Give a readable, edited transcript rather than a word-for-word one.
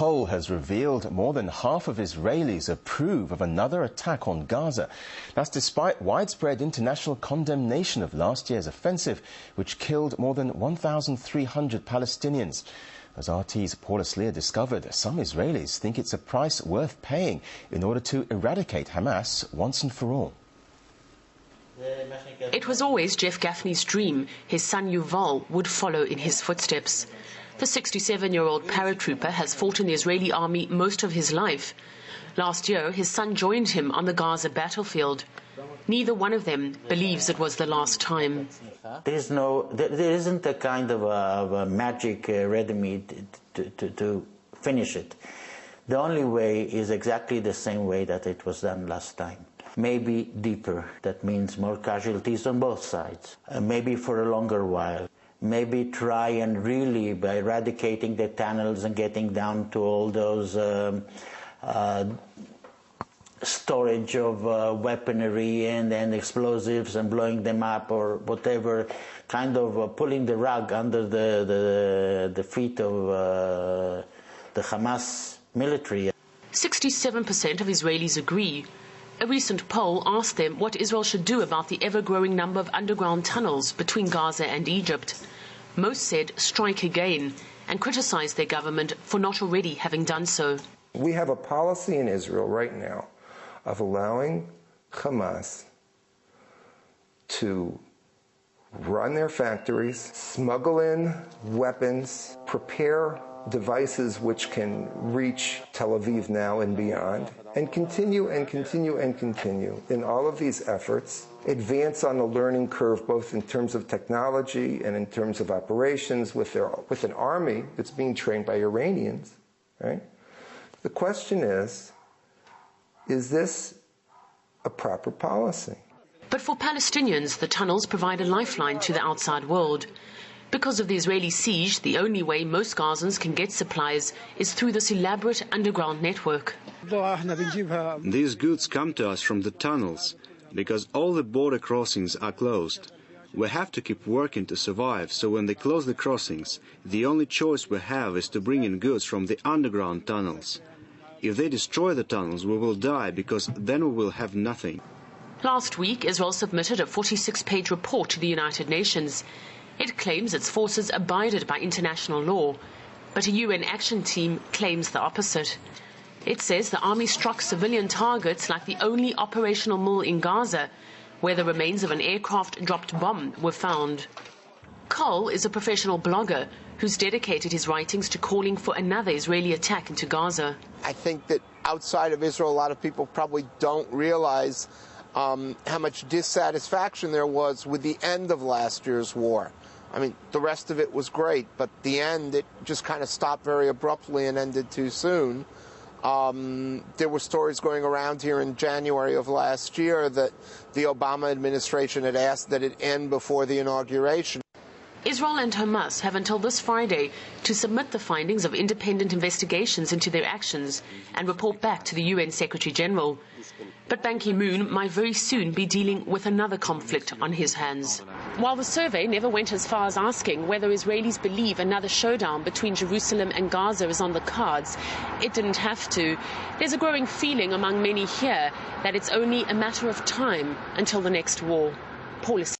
Poll has revealed more than half of Israelis approve of another attack on Gaza. That's despite widespread international condemnation of last year's offensive, which killed more than 1,300 Palestinians. As RT's Paula Sleer discovered, some Israelis think it's a price worth paying in order to eradicate Hamas once and for all. It was always Jeff Gafni's dream his son Yuval would follow in his footsteps. The 67-year-old paratrooper has fought in the Israeli army most of his life. Last year, his son joined him on the Gaza battlefield. Neither one of them believes it was the last time. There isn't a kind of a magic ready-made to finish it. The only way is exactly the same way that it was done last time. Maybe deeper. That means more casualties on both sides. Maybe for a longer while. Maybe try and really, by eradicating the tunnels and getting down to all those storage of weaponry and explosives and blowing them up or whatever, kind of pulling the rug under the feet of the Hamas military. 67% of Israelis agree. A recent poll asked them what Israel should do about the ever-growing number of underground tunnels between Gaza and Egypt. Most said strike again and criticized their government for not already having done so. We have a policy in Israel right now of allowing Hamas to run their factories, smuggle in weapons, prepare devices which can reach Tel Aviv now and beyond, and continue and continue and continue in all of these efforts, advance on the learning curve both in terms of technology and in terms of operations with an army that's being trained by Iranians, right? The question is this a proper policy? But for Palestinians, the tunnels provide a lifeline to the outside world. Because of the Israeli siege, the only way most Gazans can get supplies is through this elaborate underground network. These goods come to us from the tunnels, because all the border crossings are closed. We have to keep working to survive, so when they close the crossings, the only choice we have is to bring in goods from the underground tunnels. If they destroy the tunnels, we will die, because then we will have nothing. Last week, Israel submitted a 46-page report to the United Nations. It claims its forces abided by international law, but a UN action team claims the opposite. It says the army struck civilian targets like the only operational mill in Gaza, where the remains of an aircraft-dropped bomb were found. Cole is a professional blogger who's dedicated his writings to calling for another Israeli attack into Gaza. I think that outside of Israel, a lot of people probably don't realize how much dissatisfaction there was with the end of last year's war. I mean, the rest of it was great, but the end, it just kind of stopped very abruptly and ended too soon. There were stories going around here in January of last year that the Obama administration had asked that it end before the inauguration. Israel and Hamas have until this Friday to submit the findings of independent investigations into their actions and report back to the UN Secretary-General. But Ban Ki-moon might very soon be dealing with another conflict on his hands. While the survey never went as far as asking whether Israelis believe another showdown between Jerusalem and Gaza is on the cards, it didn't have to. There's a growing feeling among many here that it's only a matter of time until the next war. Paula.